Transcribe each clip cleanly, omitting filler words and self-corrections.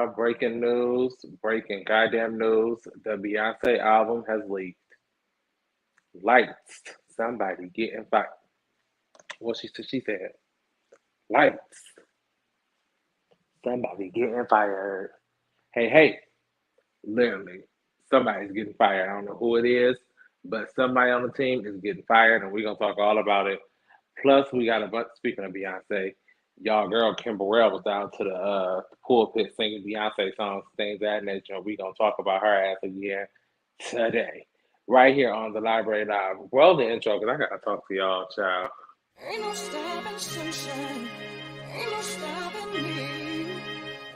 y'all. Breaking goddamn news. The Beyonce album has leaked. Lights. Somebody getting fired. What she said. Lights. Somebody getting fired. Hey. Literally, somebody's getting fired. I don't know who it is, but somebody on the team is getting fired, and we're gonna talk all about it. Plus, we got a bunch. Speaking of Beyonce, y'all girl Kim Burrell was down to the pulpit singing Beyonce songs, things of that nature. And we gonna talk about her ass again today, right here on the Library Live. Roll the intro, cause I gotta talk to y'all, child. Ain't no stopping sunshine, ain't no stopping me,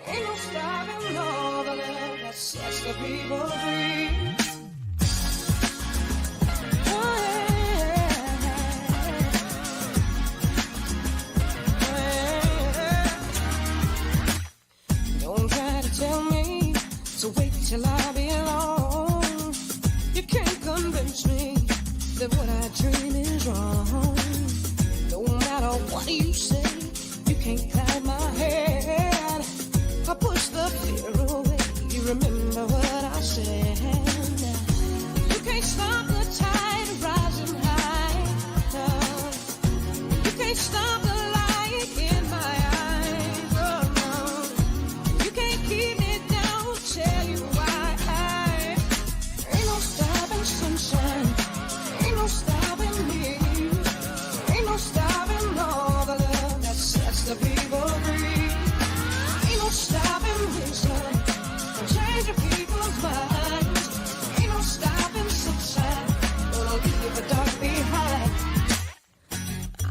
ain't no stopping all the love that sets the people free. Oh, yeah. Don't try to tell me to wait till I belong. You can't convince me that what I dream is wrong. No matter what you say, you can't cloud my head. I push the fear away. You remember what I said. You can't stop the tide rising high. No. You can't stop the light in my eyes. Oh no. You can't keep me down. I'll tell you why. Ain't no stopping sunshine. Ain't no stopping me. Ain't no stopping all the love that sets the people free. Ain't no stopping wisdom from changing people's minds. Ain't no stopping sunshine. Gonna leave the dark behind.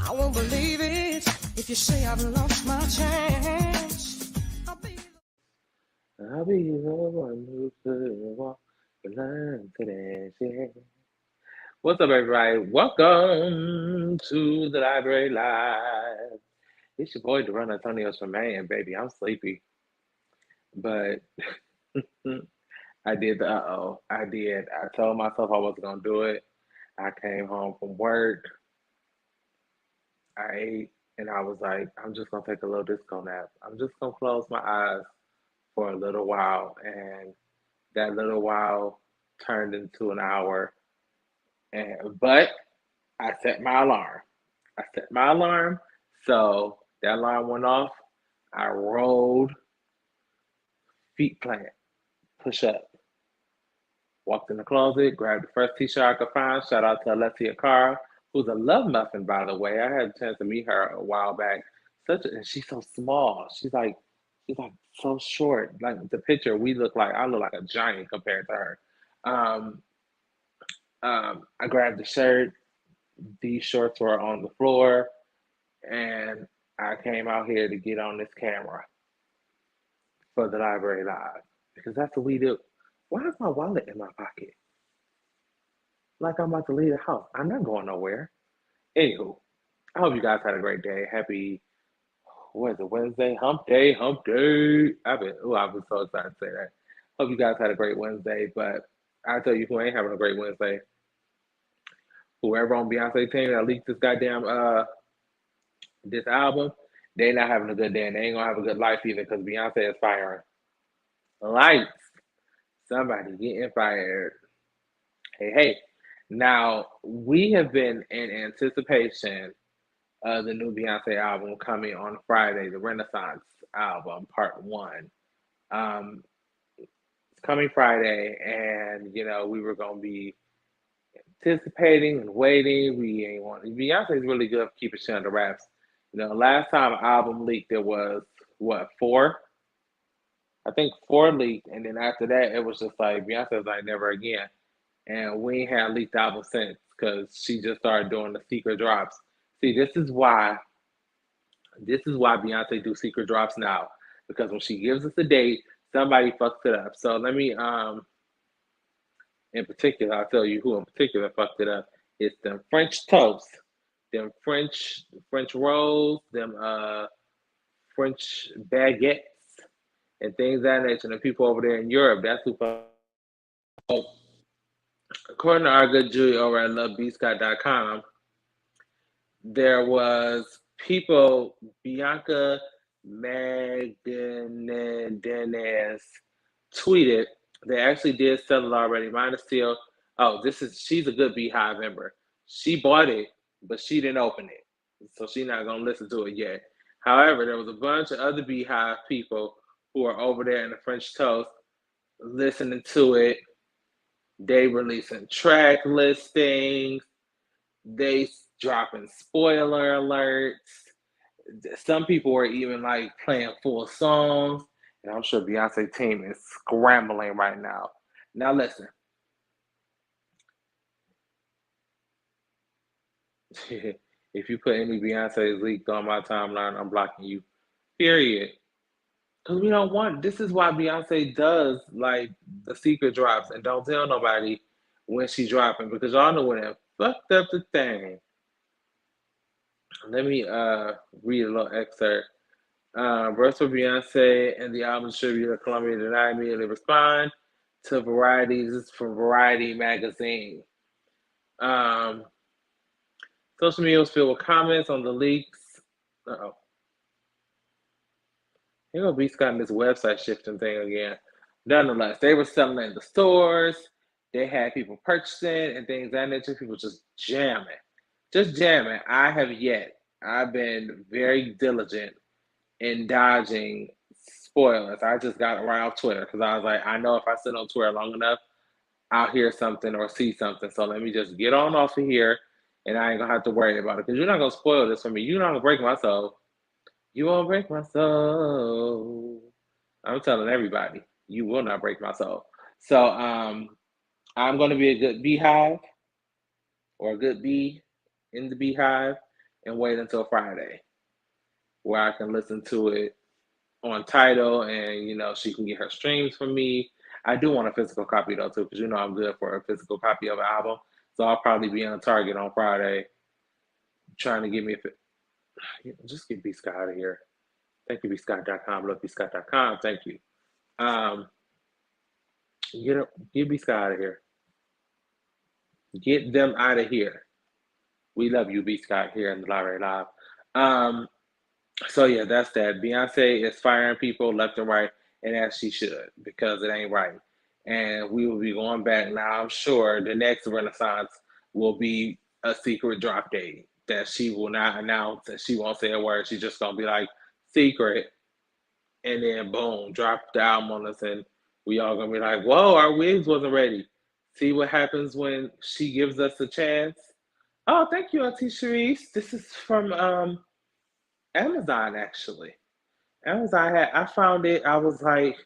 I won't believe it if you say I've lost my chance. I'll be the one who could walk the line today. What's up, everybody? Welcome to the Library Live. It's your boy, Durant Antonio Tremaine, baby. I'm sleepy, but I did I did. I told myself I wasn't gonna do it. I came home from work. I ate, and I was like, I'm just gonna take a little disco nap. I'm just gonna close my eyes for a little while, and that little while turned into an hour. But I set my alarm. So that alarm went off. I rolled, feet plant, push up. Walked in the closet, grabbed the first t-shirt I could find. Shout out to Alessia Carr, who's a love muffin, by the way. I had a chance to meet her a while back. And she's so small. She's like so short. Like the picture, I look like a giant compared to her. Um, I grabbed the shirt. These shorts were on the floor, and I came out here to get on this camera for the Library Live because that's what we do. Why is my wallet in my pocket? Like I'm about to leave the house. I'm not going nowhere. Anywho, I hope you guys had a great day. Happy, what is it, Wednesday? Hump day. I've been so excited to say that. Hope you guys had a great Wednesday, but I tell you who ain't having a great Wednesday. Whoever on Beyonce team that leaked this album, they not having a good day, and they ain't gonna have a good life either because Beyonce is firing. Lights. Somebody getting fired. Hey. Now, we have been in anticipation of the new Beyonce album coming on Friday, the Renaissance album, part 1. It's coming Friday, and, we were going to be anticipating and waiting. Beyonce's really good for keeping shit under wraps. Last time an album leaked, there was, 4? I think 4 leaked, and then after that, it was just like, Beyonce's like, never again. And we ain't had a leaked album since because she just started doing the secret drops. See, this is why Beyonce do secret drops now, because when she gives us a date, somebody fucks it up. So let me, in particular, I'll tell you who in particular fucked it up. It's them French toast, them French rolls, them French baguettes, and things of that nature. And the people over there in Europe, that's who fucked up. According to our good Julie over at lovebscott.com, there was people, Bianca Dennis tweeted they actually did sell it already. Mine is still. Oh, she's a good Beehive member. She bought it, but she didn't open it, so she's not gonna listen to it yet. However, there was a bunch of other Beehive people who are over there in the French Toast listening to it. They releasing track listings. They dropping spoiler alerts. Some people are even like playing full songs, and I'm sure Beyonce team is scrambling right now. Now listen, if you put any Beyonce's leaked on my timeline, I'm blocking you. Period. Because we don't want. This is why Beyonce does like the secret drops and don't tell nobody when she's dropping because y'all know when it fucked up the thing. Let me read a little excerpt. Birth for Beyonce and the album distributor Columbia did not immediately respond to Variety. This is from Variety magazine. Um, Social media was filled with comments on the leaks. Uh-oh. Here go B Scott in this website shifting thing again. Nonetheless, they were selling in the stores. They had people purchasing and things that nature. People just jamming. Just jamming. I have yet. I've been very diligent in dodging spoilers. I just got it right off Twitter because I was like, I know if I sit on Twitter long enough, I'll hear something or see something. So let me just get on off of here and I ain't gonna have to worry about it. Because you're not gonna spoil this for me. You're not gonna break my soul. You won't break my soul. I'm telling everybody, you will not break my soul. So I'm gonna be a good beehive or a good bee in the beehive and wait until Friday where I can listen to it on Tidal and she can get her streams from me. I do want a physical copy though too, because I'm good for a physical copy of an album. So I'll probably be on Target on Friday trying to get me just get B Scott out of here. Thank you, bscott.com. Look, bscott.com. Thank you. Um, get B Scott out of here. Get them out of here. We love you, B Scott, here in the Library Live. So yeah, that's that. Beyonce is firing people left and right, and as she should, because it ain't right. And we will be going back now. I'm sure the next Renaissance will be a secret drop date that she will not announce, and she won't say a word. She's just gonna be like secret, and then boom, drop the album on us, and we all gonna be like, "Whoa, our wigs wasn't ready." See what happens when she gives us a chance. Oh, thank you, Auntie Sharice. This is from Amazon actually. Amazon I found it. I was like,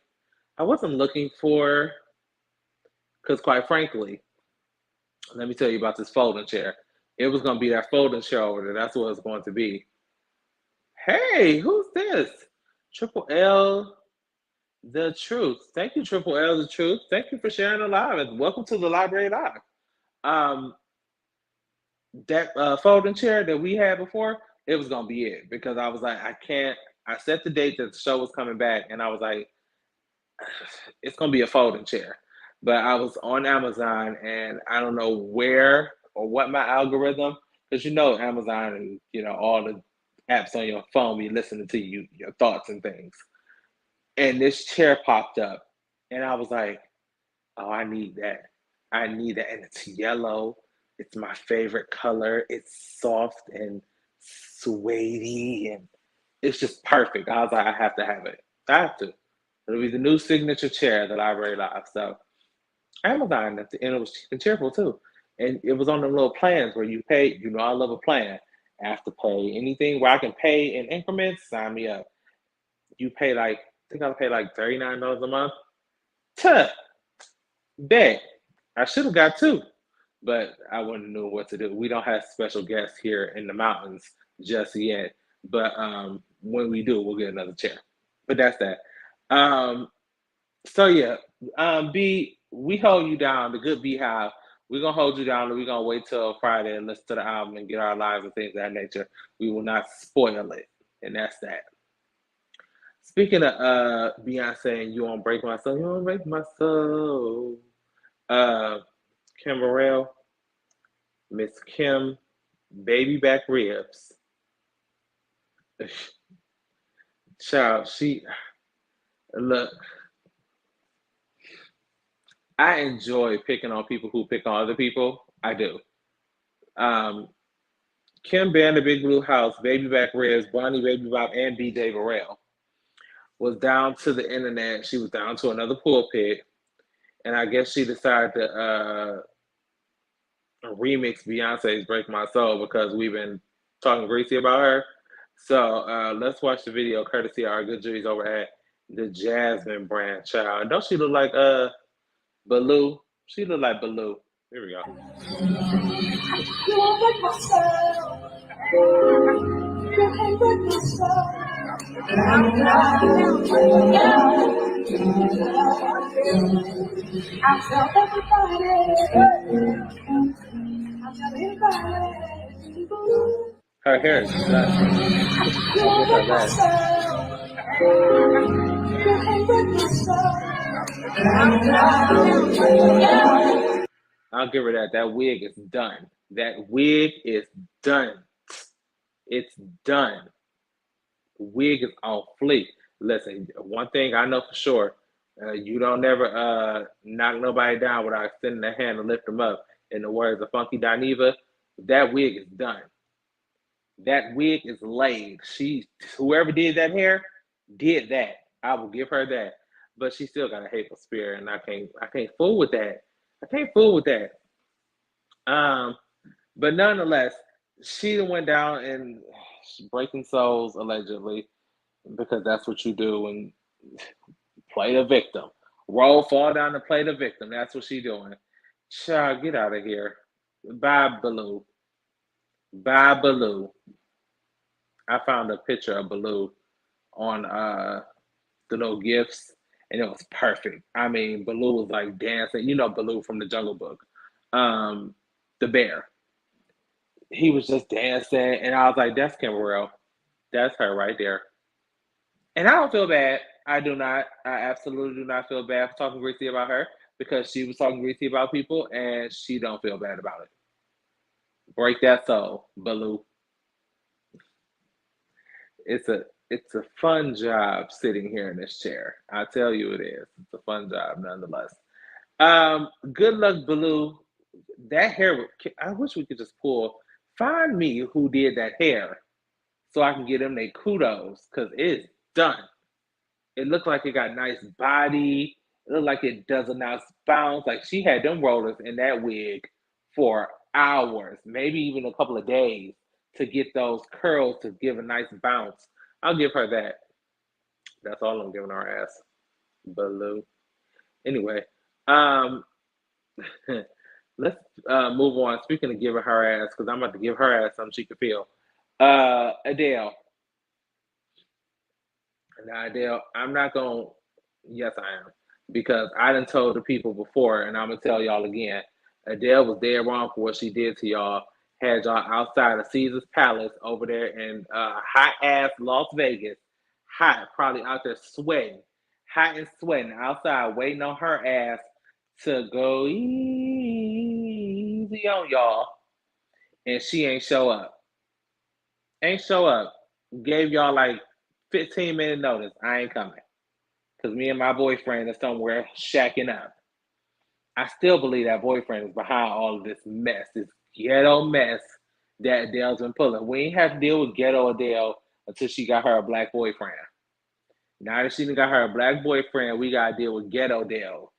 I wasn't looking for, because quite frankly, let me tell you about this folding chair. It was gonna be that folding chair over there. That's what it's going to be. Hey, who's this? Triple L the Truth. Thank you, Triple L the Truth. Thank you for sharing the live and welcome to the Library Live. That folding chair that we had before, it was gonna be it because I was like, I can't. I set the date that the show was coming back, and I was like, it's gonna be a folding chair. But I was on Amazon, and I don't know where or what my algorithm, because Amazon and all the apps on your phone be listening to your thoughts and things. And this chair popped up, and I was like, oh, I need that. I need that, and it's yellow. It's my favorite color. It's soft and suede and it's just perfect. I was like, I have to have it. I have to. It'll be the new signature chair that I really like. So Amazon, and it was cheap and cheerful too. And it was on the little plans where you pay, I love a plan. I have to pay anything where I can pay in increments, sign me up. You pay I think I'll pay like $39 a month. Tuh, bet. I should have got two, but I wouldn't know what to do. We don't have special guests here in the mountains just yet. But when we do, we'll get another chair. But that's that. So yeah, B, we hold you down. The good Beehive, we're gonna hold you down, and we're gonna wait till Friday and listen to the album and get our lives and things of that nature. We will not spoil it, and that's that. Speaking of Beyonce and You Won't Break My Soul, You Won't Break My Soul. Kim Burrell, Miss Kim, baby back ribs. Child, look, I enjoy picking on people who pick on other people. I do. Um, Kim Band, the Big Blue House, Baby Back Ribs, Bonnie Baby Bop, and BJ Burrell was down to the internet. She was down to another pulpit, and I guess she decided to remix Beyonce's "Break My Soul" because we've been talking greasy about her. So let's watch the video, courtesy of our good juries over at the Jasmine brand. Child, don't she look like Baloo? She look like Baloo. Here we go. You won't break my soul. You can't break my soul. I felt everybody. Her hair is done. I'll give her that. I'll give her that. That wig is done. That wig is done. It's done. The wig is on fleek. Listen, one thing I know for sure, you don't never knock nobody down without extending a hand to lift them up. In the words of Funky Dineva, that wig is done. That wig is laid. Whoever did that hair did that. I will give her that. But she still got a hateful spirit, and I can't fool with that. I can't fool with that. But nonetheless, she went down and breaking souls allegedly, because that's what you do when play the victim. Roll, fall down and play the victim. That's what she doing. Child, get out of here. Bye, Baloo. Bye, Baloo. I found a picture of Baloo on the little gifts, and it was perfect. I mean, Baloo was like dancing. You know Baloo from the Jungle Book, the bear. He was just dancing, and I was like, "That's Kim Burrell. That's her right there." And I don't feel bad. I do not. I absolutely do not feel bad for talking greasy about her because she was talking greasy about people, and she don't feel bad about it. Break that soul, Baloo. It's a fun job sitting here in this chair. I tell you it is. It's a fun job nonetheless. Good luck, Baloo. That hair, I wish we could just find me who did that hair so I can give them their kudos because it's done. It looked like it got nice body. It looked like it does a nice bounce. Like she had them rollers in that wig for hours, maybe even a couple of days to get those curls to give a nice bounce. I'll give her that. That's all I'm giving our ass. Baloo. Anyway, um, let's move on. Speaking of giving her ass, because I'm about to give her ass something she can feel. Adele. Now, Adele, I'm not going to, yes, I am, because I done told the people before, and I'm going to tell y'all again. Adele was dead wrong for what she did to y'all. Had y'all outside of Caesar's Palace over there in hot ass Las Vegas. Hot, probably out there sweating. Hot and sweating outside, waiting on her ass to go easy on y'all. And she ain't show up. Ain't show up. Gave y'all like 15-minute notice. I ain't coming. Because me and my boyfriend are somewhere shacking up. I still believe that boyfriend is behind all of this mess, this ghetto mess that Adele's been pulling. We ain't have to deal with ghetto Adele until she got her a black boyfriend. Now that she got her a black boyfriend, we gotta deal with ghetto Adele.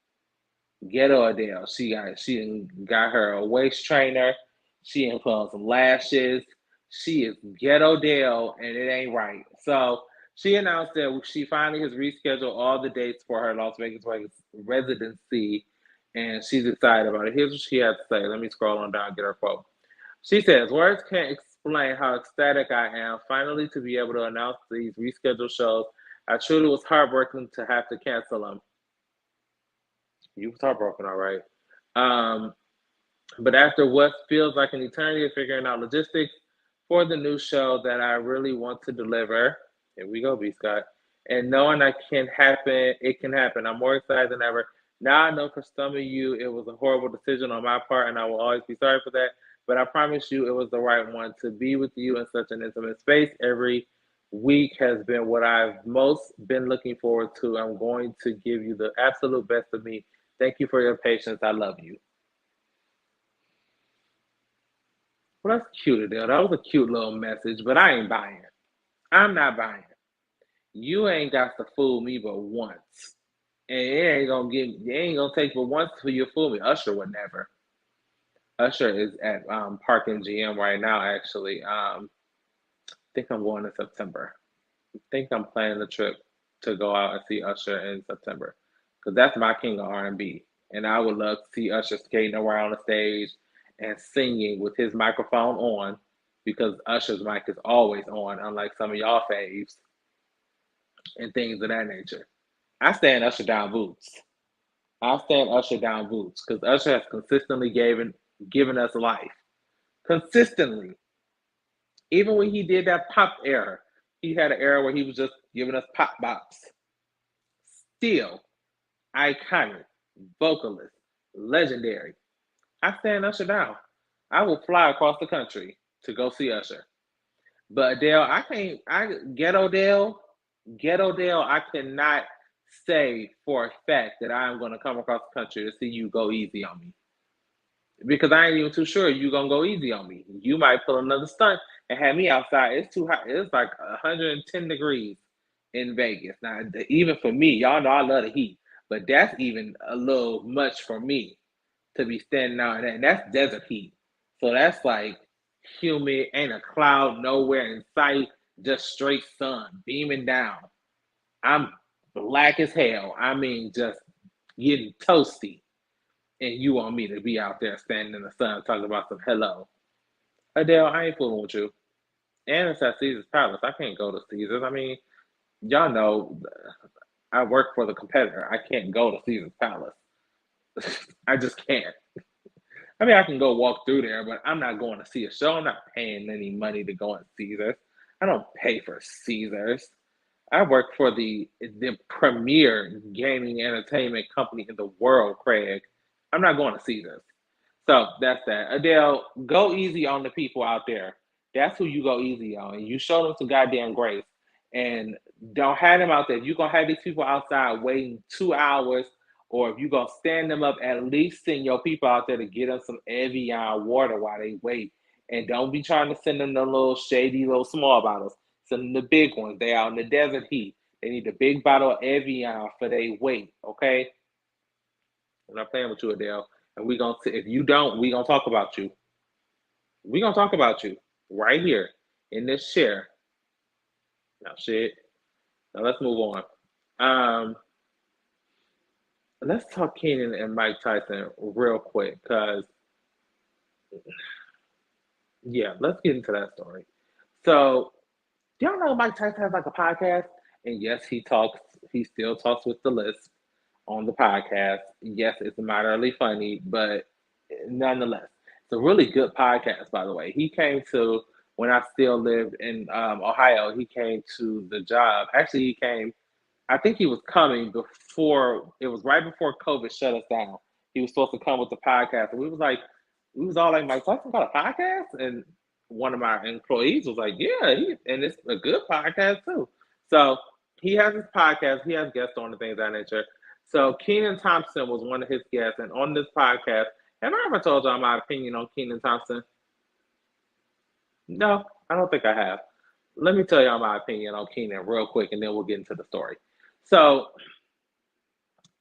Ghetto Adele. She got her a waist trainer. She ain't put on some lashes. She is ghetto Adele, and it ain't right. So she announced that she finally has rescheduled all the dates for her Las Vegas residency, and she's excited about it. Here's what she has to say. Let me scroll on down and get her quote. She says, "Words can't explain how ecstatic I am finally to be able to announce these rescheduled shows. I truly was heartbroken to have to cancel them." You was heartbroken, all right. But after what feels like an eternity of figuring out logistics for the new show that I really want to deliver, here we go, B Scott, and knowing it can happen. I'm more excited than ever. Now I know for some of you it was a horrible decision on my part, and I will always be sorry for that. But I promise you it was the right one to be with you in such an intimate space every week has been what I've most been looking forward to. I'm going to give you the absolute best of me. Thank you for your patience. I love you. Well, that's cute, Adele. That was a cute little message, but I ain't buying it. I'm not buying it. You ain't got to fool me but once. And it ain't gonna take but once for you to fool me. Usher would never. Usher is at Park and GM right now, actually. I think I'm going in September. I think I'm planning a trip to go out and see Usher in September. Because that's my king of R&B. And I would love to see Usher skating around the stage and singing with his microphone on because Usher's mic is always on, unlike some of y'all faves and things of that nature. I stand Usher down boots. I stand Usher down boots because Usher has consistently given us life. Consistently. Even when he did that pop era, he had an era where he was just giving us pop bops. Still, iconic, vocalist, legendary. I stand Usher down. I will fly across the country to go see Usher. But Adele, I can't. Ghetto Dale. I cannot say for a fact that I am going to come across the country to see you go easy on me because I ain't even too sure you gonna go easy on me. You might pull another stunt and have me outside. It's too hot. It's like 110 degrees in Vegas. Now, even for me, y'all know I love the heat, but that's even a little much for me to be standing out in that. And that's desert heat. So that's like humid, ain't a cloud nowhere in sight, just straight sun beaming down. I'm black as hell. I mean, just getting toasty. And you want me to be out there standing in the sun talking about some hello. Adele, I ain't fooling with you. And it's at Caesar's Palace. I can't go to Caesar's. I mean, y'all know I work for the competitor. I can't go to Caesar's Palace. I just can't. I mean, I can go walk through there, but I'm not going to see a show. I'm not paying any money to go on Caesars. I don't pay for Caesars. I work for the premier gaming entertainment company in the world, Craig. I'm not going to Caesars. So that's that. Adele, go easy on the people out there. That's who you go easy on. And you show them some goddamn grace. And don't have them out there. If you're going to have these people outside waiting 2 hours, or if you're going to stand them up, at least send your people out there to get them some Evian water while they wait. And don't be trying to send them the little shady little small bottles. Send them the big ones. They out in the desert heat. They need the big bottle of Evian for they wait, okay? I'm not playing with you, Adele. And we gonna if you don't, we gonna talk about you. We gonna talk about you right here in this chair. Now, shit. Now let's move on. Um, let's talk Kennan and Mike Tyson real quick, cause yeah, let's get into that story. So, do y'all know Mike Tyson has like a podcast? And yes, he talks. He still talks with the list on the podcast. Yes, it's moderately funny, but nonetheless, it's a really good podcast, by the way. He came to, when I still lived in Ohio, he came to the job. Actually, he came, I think he was coming before, it was right before COVID shut us down. He was supposed to come with the podcast. And we was all like, Mike Tyson got a podcast? And one of my employees was like, yeah, and it's a good podcast too. So he has his podcast. He has guests on and things of that nature. So Kenan Thompson was one of his guests, and on this podcast, have I ever told y'all my opinion on Kenan Thompson? No, I don't think I have. Let me tell y'all my opinion on Kenan real quick, and then we'll get into the story. So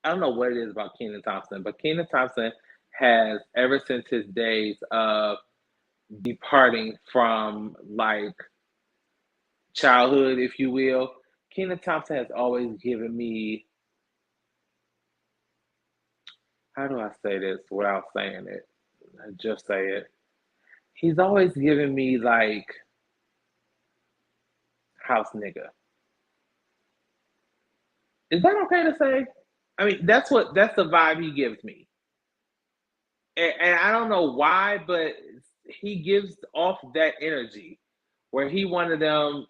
I don't know what it is about Kenan Thompson, but Kenan Thompson has, ever since his days of departing from like childhood, if you will, Kenan Thompson has always given me, how do I say this without saying it? I just say it. He's always given me like house nigga. Is that okay to say? I mean, that's the vibe he gives me. And I don't know why, but he gives off that energy where he wanted them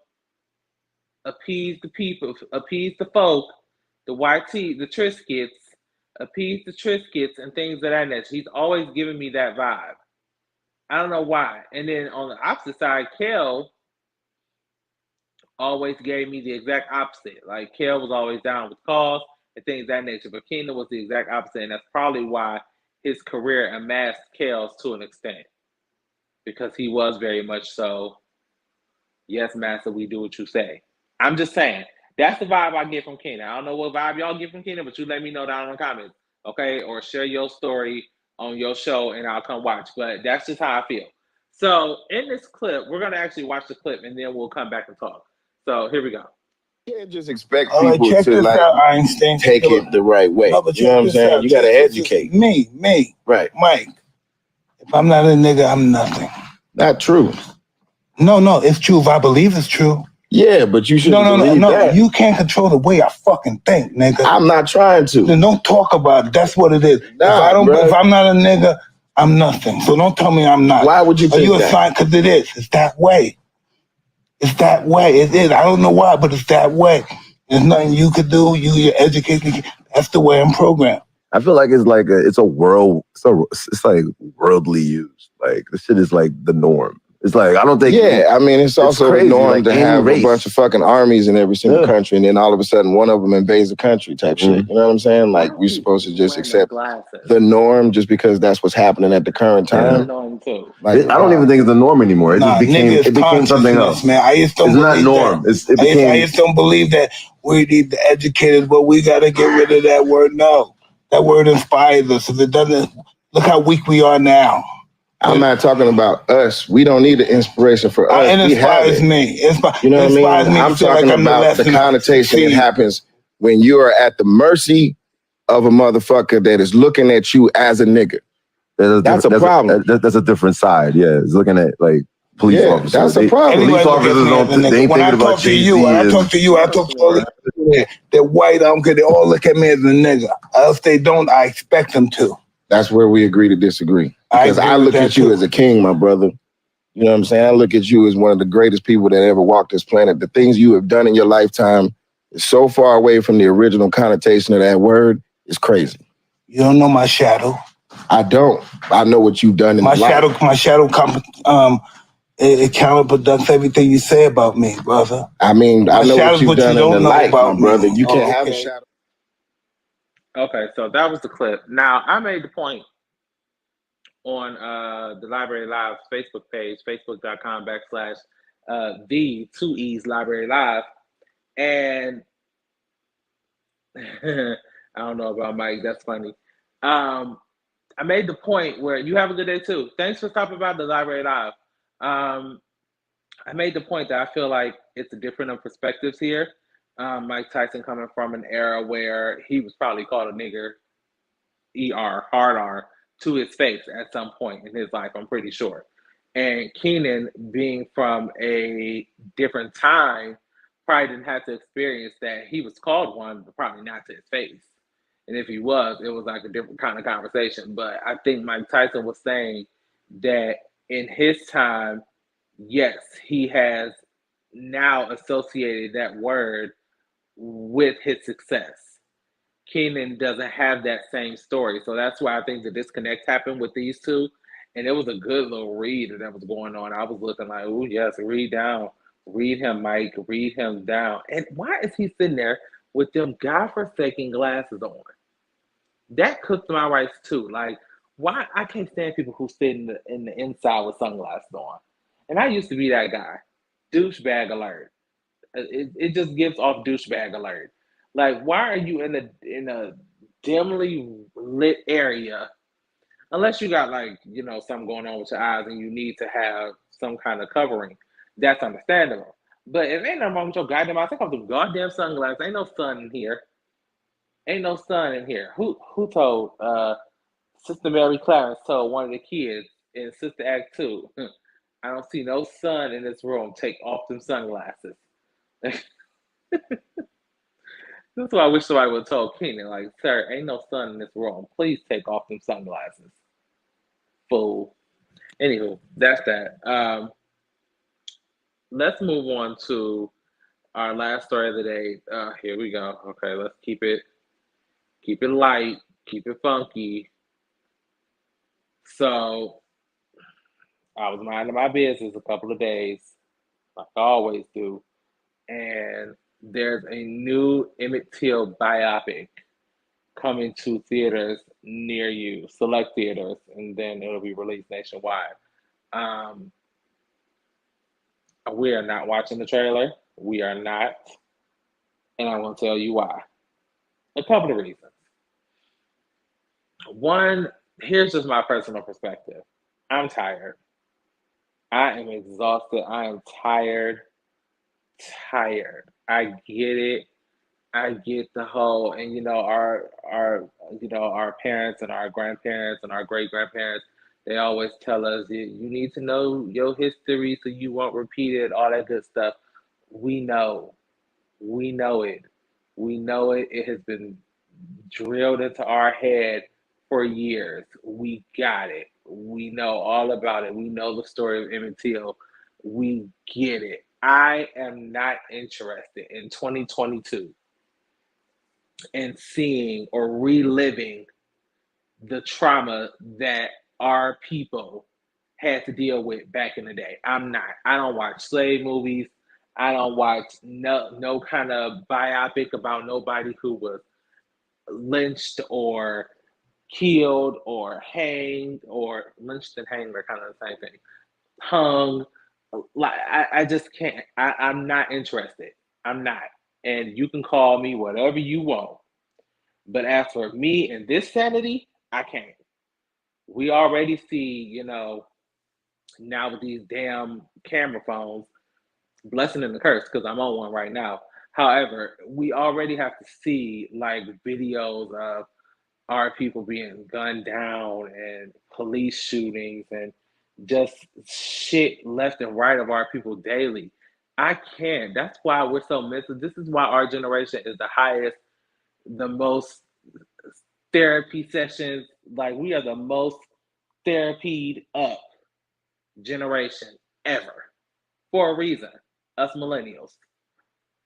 appease the people, appease the folk, the YT, the Triscuits, appease the Triscuits and things of that nature. He's always giving me that vibe. I don't know why. And then on the opposite side, Kel always gave me the exact opposite. Like Kel was always down with calls and things of that nature, but Kennan was the exact opposite, and that's probably why his career amassed Kel's to an extent because he was very much so. Yes, master, we do what you say. I'm just saying. That's the vibe I get from Kennan. I don't know what vibe y'all get from Kennan, but you let me know down in the comments, okay? Or share your story on your show, and I'll come watch. But that's just how I feel. So in this clip, we're gonna actually watch the clip, and then we'll come back and talk. So here we go. You can't just expect people to like Einstein, take it the right way. No, you know what I'm saying? You gotta educate. Me, right, Mike. If I'm not a nigga, I'm nothing. Not true. No, it's true. If I believe it's true. Yeah, but you shouldn't believe that. You can't control the way I fucking think, nigga. I'm not trying to. Then don't talk about it. That's what it is. Nah, if I'm not a nigga, I'm nothing. So don't tell me I'm not. Why would you think that? Are you because it is. It's that way. It's that way. It is. I don't know why, but it's that way. There's nothing you could do. Your education. That's the way I'm programmed. I feel like it's a world. It's like worldly used. Like this shit is like the norm. It's like I don't think. Yeah, I mean it's also crazy. the norm like to have a bunch of fucking armies in every single country, and then all of a sudden one of them invades the country type shit. You know what I'm saying? Like we're supposed to just accept the norm just because that's what's happening at the current time. Like, I don't even think it's the norm anymore. It just became something else. Man, I just don't it's believe not norm. That. I just don't believe that we need the educated, but we got to get rid of that word. No, that word inspires us. If it doesn't, look how weak we are now. I'm not talking about us. We don't need the inspiration for us. It inspires me. You know what I mean? I'm talking about the connotation that happens when you are at the mercy of a motherfucker that is looking at you as a nigga. That's a problem. That's a different side. Yeah, it's looking at like police officers. That's a problem. Police officers they ain't thinking about when I talk to you, I talk to all the people they're white. I don't care. They all look at me as a nigga. Else they don't. I expect them to. That's where we agree to disagree. Because I look at you as a king, my brother. You know what I'm saying? I look at you as one of the greatest people that ever walked this planet. The things you have done in your lifetime is so far away from the original connotation of that word. It's crazy. You don't know my shadow. I don't. I know what you've done in my shadow. My shadow, it counterproducts everything you say about me, brother. I mean, I know what you've done in the light, my brother. You can't have a shadow. Okay, so that was the clip. Now, I made the point on the Library Live Facebook page, facebook.com/the2Es Library Live. And I don't know about Mike, that's funny. I made the point where you have a good day too. Thanks for stopping by the Library Live. I made the point that I feel like it's a different of perspectives here. Mike Tyson coming from an era where he was probably called a nigger, hard R, to his face at some point in his life, I'm pretty sure. And Kennan being from a different time, probably didn't have to experience that. He was called one, but probably not to his face. And if he was, it was like a different kind of conversation. But I think Mike Tyson was saying that in his time, yes, he has now associated that word with his success. Kennan doesn't have that same story. So that's why I think the disconnect happened with these two. And it was a good little read that was going on. I was looking like, oh, yes, read down. Read him, Mike. Read him down. And why is he sitting there with them godforsaken glasses on? That cooks my rights too. Like, why? I can't stand people who sit in the inside with sunglasses on. And I used to be that guy. Douchebag alert. It just gives off douchebag alert. Like, why are you in a dimly lit area? Unless you got like, something going on with your eyes and you need to have some kind of covering. That's understandable. But if ain't nothing wrong with your goddamn eyes, take off the goddamn sunglasses. Ain't no sun in here. Ain't no sun in here. Who told Sister Mary Clarence told one of the kids in Sister Act 2, I don't see no sun in this room. Take off them sunglasses. That's why I wish somebody would have told Kennan, like, sir, ain't no sun in this room. Please take off them sunglasses. Fool. Anywho, that's that. Let's move on to our last story of the day. Here we go. Okay, let's keep it light, keep it funky. So I was minding my business a couple of days, like I always do. and there's a new Emmett Till biopic coming to theaters near you, select theaters, and then it'll be released nationwide. Um, we are not watching the trailer. We are not, and I will tell you why. A couple of reasons. One, here's just my personal perspective. I'm tired. I am exhausted. I am tired. Tired. I get it. I get the whole, and our parents and our grandparents and our great grandparents, they always tell us you need to know your history so you won't repeat it, all that good stuff. We know. We know it. We know it. It has been drilled into our head for years. We got it. We know all about it. We know the story of Emmett Till. We get it. I am not interested in 2022 in seeing or reliving the trauma that our people had to deal with back in the day. I'm not. I don't watch slave movies. I don't watch no kind of biopic about nobody who was lynched or killed or hanged, or lynched and hanged are kind of the same thing. Hung. Like I just can't. I'm not interested. I'm not. And you can call me whatever you want. But as for me and this sanity, I can't. We already see, now with these damn camera phones, blessing and the curse, because I'm on one right now. However, we already have to see like videos of our people being gunned down and police shootings and just shit left and right of our people daily. I can't. That's why we're so missing. This is why our generation is the highest, the most therapy sessions. Like, we are the most therapied up generation ever for a reason. Us millennials,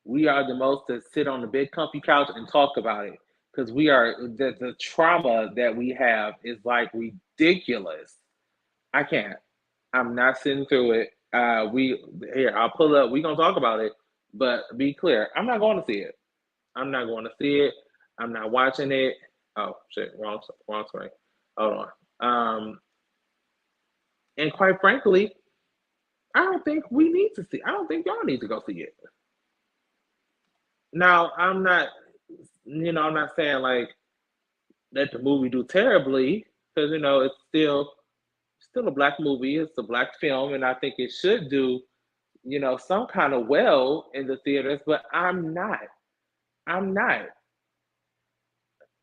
we are the most to sit on the big comfy couch and talk about it, because we are the trauma that we have is like ridiculous. I can't. I'm not sitting through it. I'll pull up. We're gonna talk about it, but be clear, I'm not going to see it. I'm not going to see it. I'm not watching it. Oh shit, wrong screen. Hold on. And quite frankly, I don't think we need to see. I don't think y'all need to go see it. Now, I'm not. I'm not saying like let the movie do terribly, because it's still a black movie. It's a black film, and I think it should do some kind of well in the theaters. But I'm not. I'm not.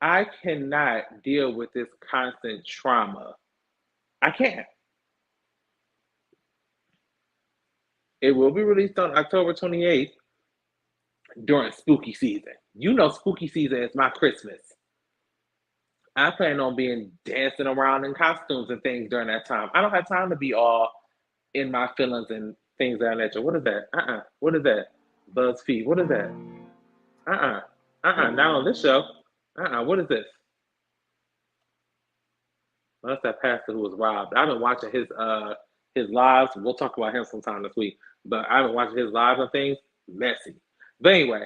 I cannot deal with this constant trauma. I can't. It will be released on October 28th during spooky season. Spooky season is my Christmas. I plan on being dancing around in costumes and things during that time. I don't have time to be all in my feelings and things of that nature. What is that? What is that? BuzzFeed. What is that? Not on this show. What is this? Well, that's that pastor who was robbed. I've been watching his lives. We'll talk about him sometime this week. But I've been watching his lives and things. Messy. But anyway,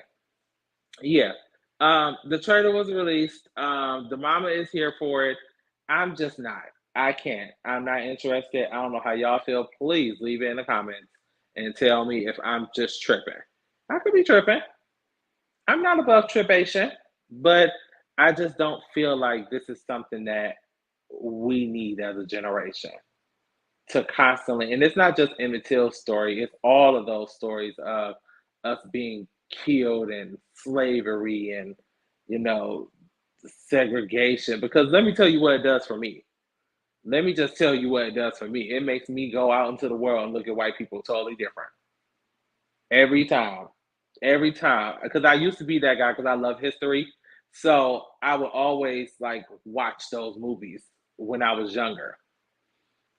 yeah. The trailer was released. The mama is here for it. I'm just not. I can't. I'm not interested. I don't know how y'all feel. Please leave it in the comments and tell me if I'm just tripping. I could be tripping. I'm not above tripation, but I just don't feel like this is something that we need as a generation to constantly, and it's not just Emmett Till's story, it's all of those stories of us being killed and slavery and, segregation. Because let me tell you what it does for me. Let me just tell you what it does for me. It makes me go out into the world and look at white people totally different. Every time. Every time. Because I used to be that guy because I love history. So I would always watch those movies when I was younger.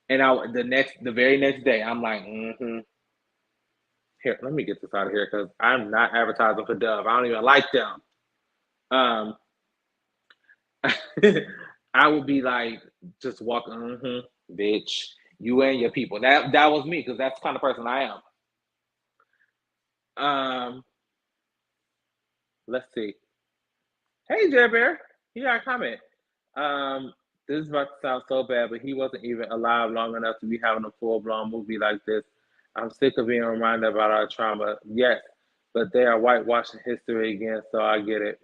And the very next day, I'm like, Here, let me get this out of here because I'm not advertising for Dove. I don't even like them. I would be like, just walking, bitch, you and your people. That was me, because that's the kind of person I am. Let's see. Hey, Jerry Bear, he got a comment. This is about to sound so bad, but he wasn't even alive long enough to be having a full blown movie like this. I'm sick of being reminded about our trauma. Yes, but they are whitewashing history again, so I get it.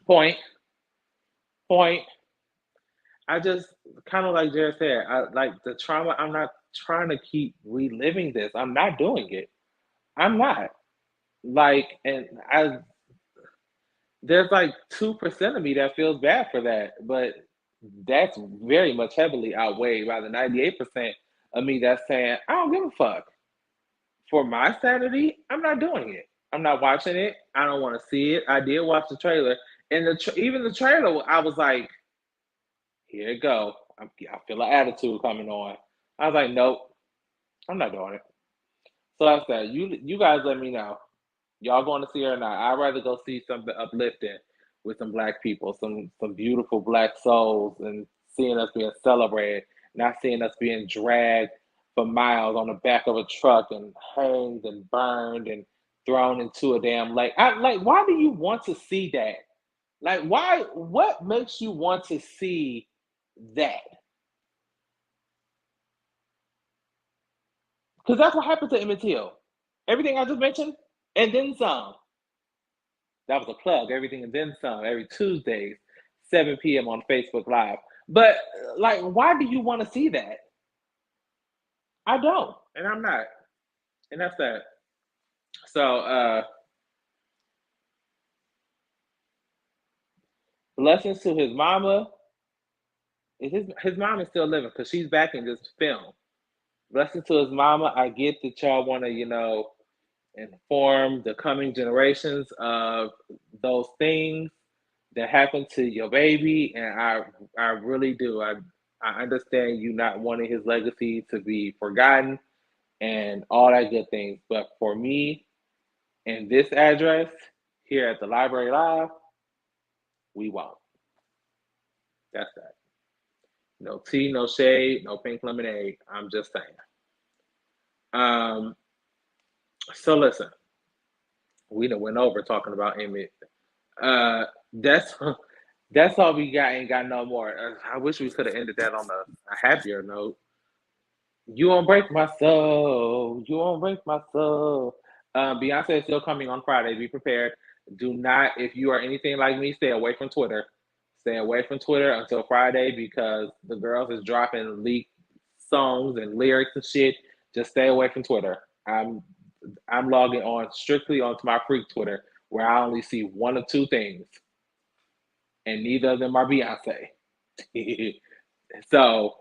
Point. Point. I just kind of like Jared said, I like the trauma. I'm not trying to keep reliving this. I'm not doing it. I'm not. Like, and I there's like 2% of me that feels bad for that, but that's very much heavily outweighed by the 98% of me that's saying, I don't give a fuck. For my sanity, I'm not doing it. I'm not watching it. I don't want to see it. I did watch the trailer, and even the trailer, I was like, here it go. I feel an attitude coming on. I was like, nope, I'm not doing it. So that's that. You guys let me know. Y'all going to see her or not? I'd rather go see something uplifting with some black people, some beautiful black souls, and seeing us being celebrated, not seeing us being dragged for miles on the back of a truck and hanged and burned and thrown into a damn lake. Why do you want to see that? Like, why? What makes you want to see that? Because that's what happened to Emmett Till. Everything I just mentioned, and then some. That was a plug. Everything and then some. Every Tuesdays, 7 p.m. on Facebook Live. But like, why do you want to see that? I don't, and I'm not, and that's that. So, blessings to his mama. His mom is still living because she's back in this film. Blessings to his mama. I get that y'all want to, inform the coming generations of those things that happened to your baby, and I really do. I understand you not wanting his legacy to be forgotten and all that good things. But for me, in this address here at the Library Live, we won't. That's that. No tea, no shade, no pink lemonade. I'm just saying. Um, so listen, we done went over talking about Emmett. That's that's all we got. Ain't got no more. I wish we could have ended that on a happier note. You won't break my soul. You won't break my soul. Beyonce is still coming on Friday. Be prepared. Do not, if you are anything like me, stay away from Twitter. Stay away from Twitter until Friday because the girls is dropping leaked songs and lyrics and shit. Just stay away from Twitter. I'm logging on strictly onto my freak Twitter where I only see one or two things, and neither of them are Beyonce. So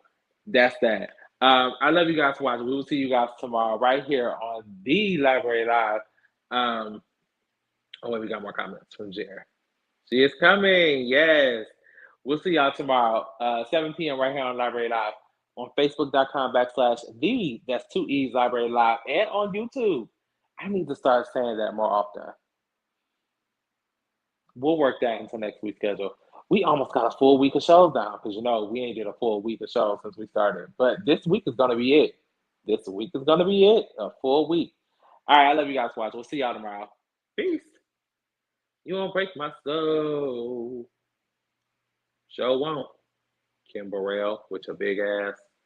that's that. I love you guys for watching. We will see you guys tomorrow right here on the Library Live. Oh, wait, we got more comments from Jer. She is coming. Yes. We'll see y'all tomorrow, 7 p.m. right here on Library Live on Facebook.com/the, that's 2 E's Library Live, and on YouTube. I need to start saying that more often. We'll work that into next week's schedule. We almost got a full week of shows down because we ain't did a full week of shows since we started. But this week is gonna be it. This week is gonna be it. A full week. All right, I love you guys for watching. We'll see y'all tomorrow. Peace. You won't break my soul. Show won't. Kim Burrell with your big ass.